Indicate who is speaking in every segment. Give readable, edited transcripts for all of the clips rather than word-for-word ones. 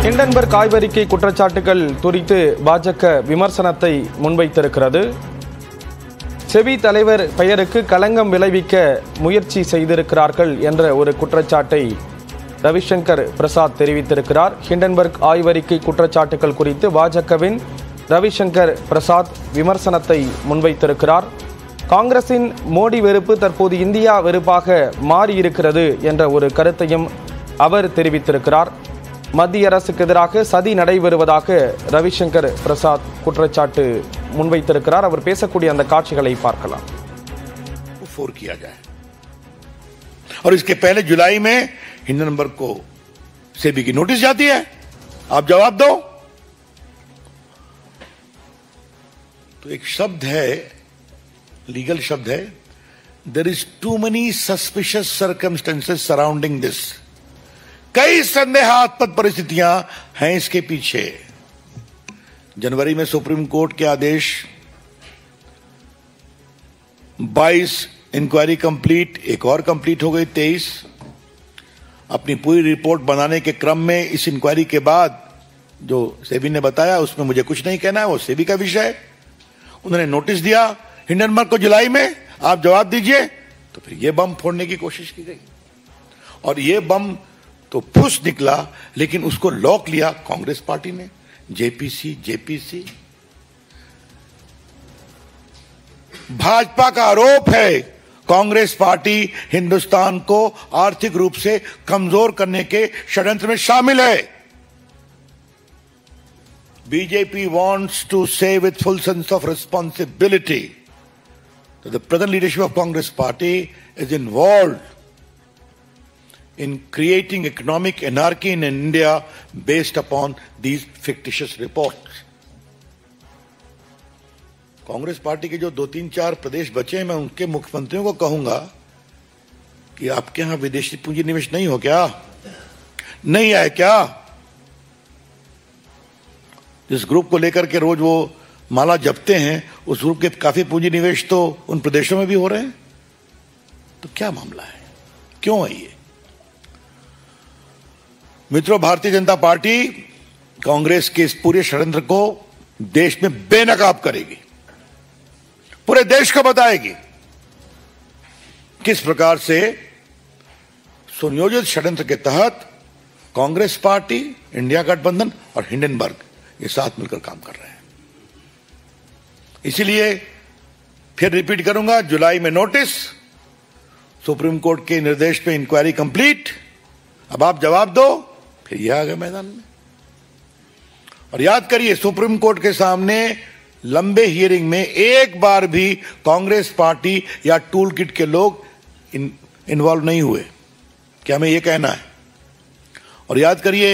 Speaker 1: Hindenburg ஆய்வறிக்கை குற்றச்சாட்டுகள் குறித்து பாஜக விமர்சனத்தை முன்வைத்திருக்கிறது. செபி தலைவர் பெயருக்கு களங்கம் விளைவிக்க முயற்சி செய்திருக்கிறார்கள் என்ற ஒரு குற்றச்சாட்டை ரவிசங்கர் பிரசாத் தெரிவித்திருக்கிறார். ஹிண்டன்பர்க் ஆய்வறிக்கை குற்றச்சாட்டுகள் குறித்து பாஜகவின் ரவிசங்கர் பிரசாத் விமர்சனத்தை முன்வைத்திருக்கிறார். காங்கிரசின் மோடி வெறுப்பு தற்போது இந்தியா வெறுப்பாக மாறியிருக்கிறது என்ற ஒரு கருத்தையும் அவர் தெரிவித்திருக்கிறார். மத்திய அரசுக்கு எதிராக சதி நடைபெறுவதாக ரவிசங்கர் பிரசாத் குற்றச்சாட்டு முன்வைத்திருக்கிறார். அவர் பேசக்கூடிய அந்த காட்சிகளை பார்க்கலாம்.
Speaker 2: किया जाए और इसके पहले जुलाई में हिंडनबर्ग को सेबी की नोटिस जाती है, आप जवाब दो. तो एक शब्द है, लीगल शब्द है, there is too many suspicious circumstances surrounding this. कई संदेहास्पद परिस्थितियां हैं इसके पीछे. जनवरी में सुप्रीम कोर्ट के आदेश, 22 इंक्वायरी कंप्लीट, एक और कंप्लीट हो गई 23. अपनी पूरी रिपोर्ट बनाने के क्रम में इस इंक्वायरी के बाद जो सेबी ने बताया उसमें मुझे कुछ नहीं कहना है, वो सेबी का विषय है. उन्होंने नोटिस दिया हिंडनबर्ग को जुलाई में, आप जवाब दीजिए. तो फिर ये बम फोड़ने की कोशिश की गई और ये बम तो फुस निकला, लेकिन उसको लॉक लिया कांग्रेस पार्टी ने, जेपीसी. भाजपा का आरोप है कांग्रेस पार्टी हिंदुस्तान को आर्थिक रूप से कमजोर करने के षड्यंत्र में शामिल है. BJP wants to say with full sense of responsibility that the present leadership of Congress party is involved in creating economic anarchy in India based upon these fictitious reports. Congress party के जो 2-3-4 प्रदेश बचे हैं, मैं उनके मुख्यमंत्रियों को कहूंगा कि आपके यहां विदेशी पूंजी निवेश नहीं हो क्या? नहीं आए क्या? जिस ग्रुप को लेकर के रोज वो माला जपते हैं, उस ग्रुप के काफी पूंजी निवेश तो उन प्रदेशों में भी हो रहे हैं. तो क्या मामला है, क्यों है ये? मित्रों, भारतीय जनता पार्टी कांग्रेस के इस पूरे षड्यंत्र को देश में बेनकाब करेगी, पूरे देश को बताएगी किस प्रकार से सुनियोजित षड्यंत्र के तहत कांग्रेस पार्टी, इंडिया गठबंधन और हिंडनबर्ग ये साथ मिलकर काम कर रहे हैं. इसीलिए फिर रिपीट करूंगा, जुलाई में नोटिस, सुप्रीम कोर्ट के निर्देश पे इंक्वायरी कंप्लीट, अब आप जवाब दो. फिर यह आ गए मैदान में. और याद करिए, सुप्रीम कोर्ट के सामने लंबे हियरिंग में एक बार भी कांग्रेस पार्टी या टूल किट के लोग इन्वॉल्व नहीं हुए. क्या हमें यह कहना है? और याद करिए,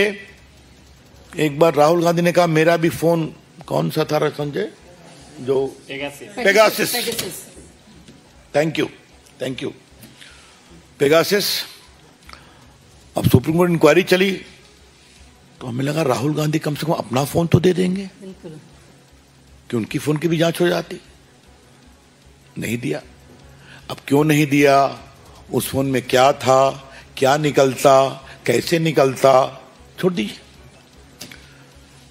Speaker 2: एक बार राहुल गांधी ने कहा मेरा भी फोन कौन सा था संजय, जो पेगासिस. Thank you Pegasus. अब सुप्रीम कोर्ट इंक्वायरी चली तो हमें लगा राहुल गांधी कम से कम अपना फोन तो दे देंगे कि उनकी फोन की भी जांच हो जाती. नहीं दिया. अब क्यों नहीं दिया? उस फोन में क्या था, क्या निकलता, कैसे निकलता, छोड़ दीजिए.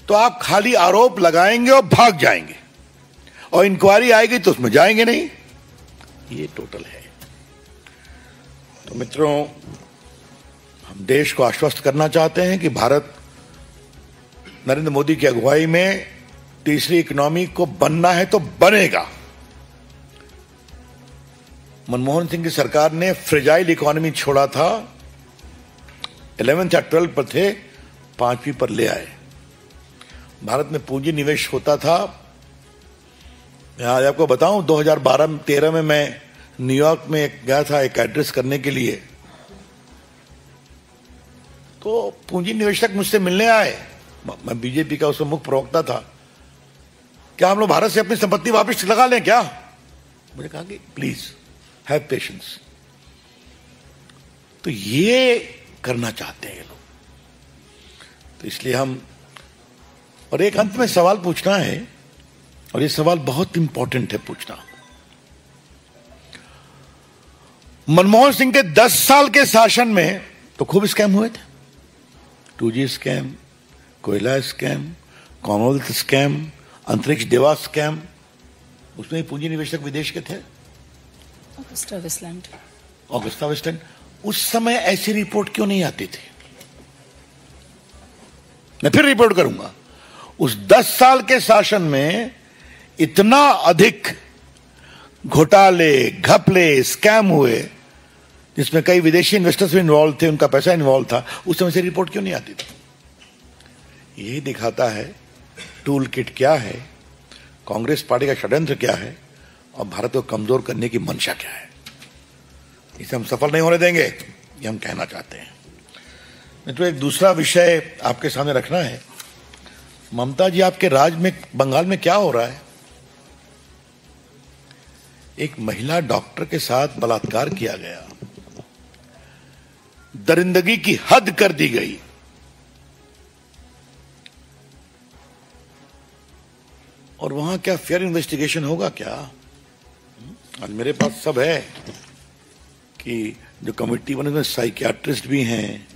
Speaker 2: तो आप खाली आरोप लगाएंगे और भाग जाएंगे, और इंक्वायरी आएगी तो उसमें जाएंगे नहीं. ये टोटल है. तो मित्रों, हम देश को आश्वस्त करना चाहते हैं कि भारत नरेंद्र मोदी की अगुवाई में तीसरी इकोनॉमी को बनना है तो बनेगा. मनमोहन सिंह की सरकार ने फ्रेजाइल इकोनॉमी छोड़ा था, 11th या 12th पर थे, 5वीं पर ले आए. भारत में पूंजी निवेश होता था. मैं आज आपको बताऊं, 2012-13 में मैं न्यूयॉर्क में गया था एक एड्रेस करने के लिए. तो पूंजी निवेशक मुझसे मिलने आए. मैं बीजेपी का उसमें मुख्य प्रवक्ता था. क्या हम लोग भारत से अपनी संपत्ति वापस लगा लें क्या? मुझे कहा कि प्लीज हैव पेशेंस. तो ये करना चाहते हैं ये लोग. तो इसलिए हम, और एक अंत में सवाल पूछना है, और ये सवाल बहुत इंपॉर्टेंट है पूछना. मनमोहन सिंह के 10 साल के शासन में तो खूब स्कैम हुए थे. 2G स्कैम, कोयला स्कैम, कॉमनवेल्थ स्कैम, अंतरिक्ष देवा स्कैम, उसमें पूंजी निवेशक विदेश के थे।
Speaker 3: ऑगस्टा वेस्टलैंड,
Speaker 2: ऑगस्टा वेस्टलैंड, उस समय ऐसी रिपोर्ट क्यों नहीं आती थी? मैं फिर रिपोर्ट करूंगा, उस 10 साल के शासन में इतना अधिक घोटाले, घपले, स्कैम हुए, जिसमें कई विदेशी इन्वेस्टर्स भी इन्वॉल्व थे, उनका पैसा इन्वॉल्व था, उस समय से रिपोर्ट क्यों नहीं आती थी? यही दिखाता है टूल किट क्या है, कांग्रेस पार्टी का षड्यंत्र क्या है और भारत को कमजोर करने की मंशा क्या है। इसे हम सफल नहीं होने देंगे, ये हम कहना चाहते हैं। मित्रों, एक दूसरा विषय आपके सामने रखना है। ममता जी, आपके राज्य में, बंगाल में क्या हो रहा है? एक महिला डॉक्टर के साथ बलात्कार किया गया, दरिंदगी की हद कर दी गई। और वहां क्या फेयर इन्वेस्टिगेशन होगा क्या? आज मेरे पास सब है कि जो कमेटी बने उसमें साइकियाट्रिस्ट भी हैं।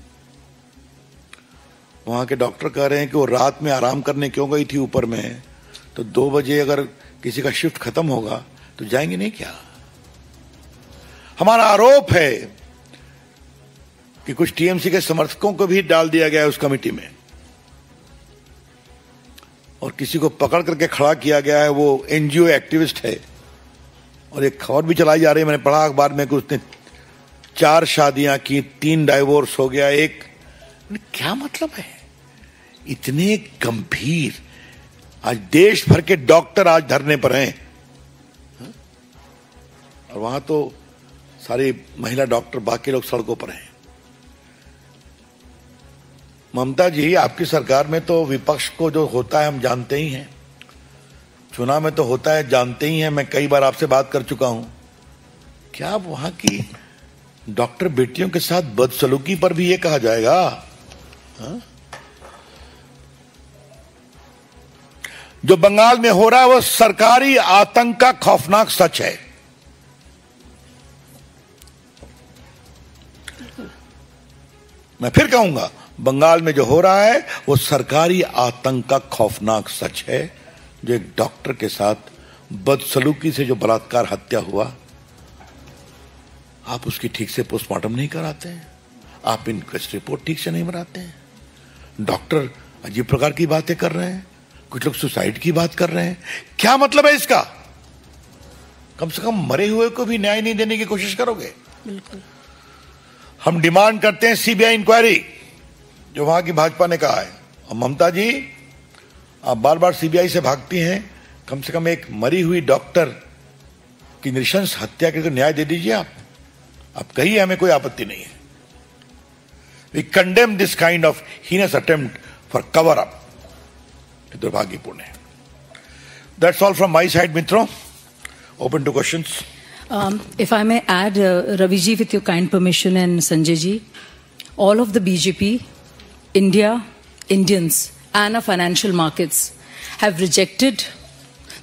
Speaker 2: वहां के डॉक्टर कह रहे हैं कि वो रात में आराम करने क्यों गई थी ऊपर में, तो 2 बजे अगर किसी का शिफ्ट खत्म होगा तो जाएंगे नहीं क्या? हमारा आरोप है कि कुछ टीएमसी के समर्थकों को भी डाल दिया गया है उस कमेटी में, और किसी को पकड़ करके खड़ा किया गया है, वो एनजीओ एक्टिविस्ट है। और एक खबर भी चलाई जा रही है, मैंने पढ़ा अखबार में कि उसने 4 शादियां की, 3 डाइवोर्स हो गया, एक। क्या मतलब है? इतने गंभीर, आज देश भर के डॉक्टर आज धरने पर हैं, और वहां तो सारी महिला डॉक्टर, बाकी लोग सड़कों पर हैं। ममता जी, आपकी सरकार में तो विपक्ष को जो होता है हम जानते ही हैं, चुनाव में तो होता है जानते ही हैं, मैं कई बार आपसे बात कर चुका हूं। क्या अब वहां की डॉक्टर बेटियों के साथ बदसलूकी पर भी ये कहा जाएगा? हा? जो बंगाल में हो रहा है वो सरकारी आतंक का खौफनाक सच है। मैं फिर कहूंगा, बंगाल में जो हो रहा है वो सरकारी आतंक का खौफनाक सच है। जो एक डॉक्टर के साथ बदसलूकी से जो बलात्कार हत्या हुआ, आप उसकी ठीक से पोस्टमार्टम नहीं कराते हैं, आप इनक्वेस्ट रिपोर्ट ठीक से नहीं बनाते हैं। डॉक्टर अजीब प्रकार की बातें कर रहे हैं, कुछ लोग सुसाइड की बात कर रहे हैं। क्या मतलब है इसका? कम से कम मरे हुए को भी न्याय नहीं देने की कोशिश करोगे?
Speaker 3: बिल्कुल।
Speaker 2: हम डिमांड करते हैं सीबीआई इंक्वायरी, जो वहां की भाजपा ने कहा है। और ममता जी, आप बार बार सीबीआई से भागती हैं, कम से कम एक मरी हुई डॉक्टर की नृशंस हत्या करके न्याय दे दीजिए। आप कहिए, हमें कोई आपत्ति नहीं है। We condemn this kind of heinous attempt for cover up. दुर्भाग्यपूर्ण है। That's all from my side मित्रों। Open to questions.
Speaker 3: If I may add, Ravi ji, with your kind permission, and Sanjay ji, all of the BJP, India, Indians, and our financial markets have rejected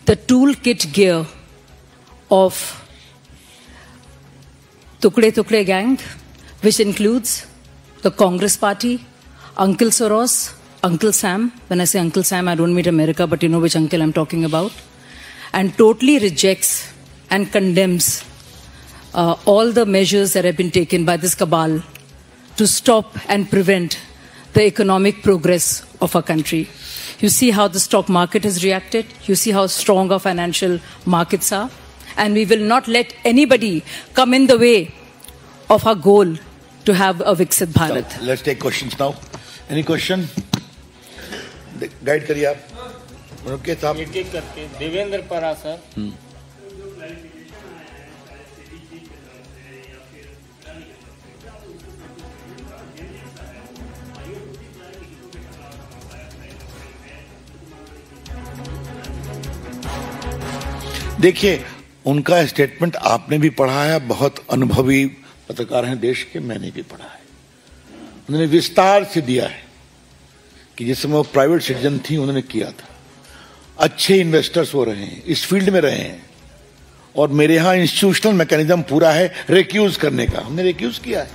Speaker 3: the toolkit gear of Tukde gang, which includes the Congress Party, Uncle Soros, Uncle Sam. When I say Uncle Sam, I don't mean America, but you know which uncle I'm talking about. And totally rejects and condemns all the measures that have been taken by this cabal to stop and prevent the economic progress of our country. You see how the stock market has reacted. You see how strong our financial markets are. And we will not let anybody come in the way of our goal to have a Viksit Bharat.
Speaker 2: So, let's take questions now. Any question? Guide करिए आप। रुकिए साहब।
Speaker 4: एक करके देवेंद्र परासर।
Speaker 2: देखिए, उनका statement आपने भी पढ़ा है, बहुत अनुभवी पत्रकार हैं देश के, मैंने भी पढ़ा है। उन्होंने विस्तार से दिया है कि जिस समय वो प्राइवेट सिटीजन थी उन्होंने किया था। अच्छे इन्वेस्टर्स हो रहे हैं, इस फील्ड में रहे हैं, और मेरे यहां इंस्टीट्यूशनल मैकेनिज्म पूरा है रिक्यूज करने का। हमने रिक्यूज किया है।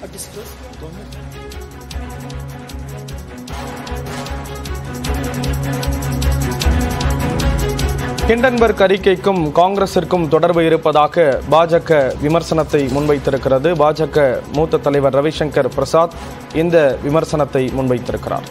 Speaker 1: ஹிண்டன்பர்க் அறிக்கைக்கும் காங்கிரசிற்கும் தொடர்பு இருப்பதாக பாஜக விமர்சனத்தை முன்வைத்திருக்கிறது. பாஜக மூத்த தலைவர் ரவிசங்கர் பிரசாத் இந்த விமர்சனத்தை முன்வைத்திருக்கிறார்.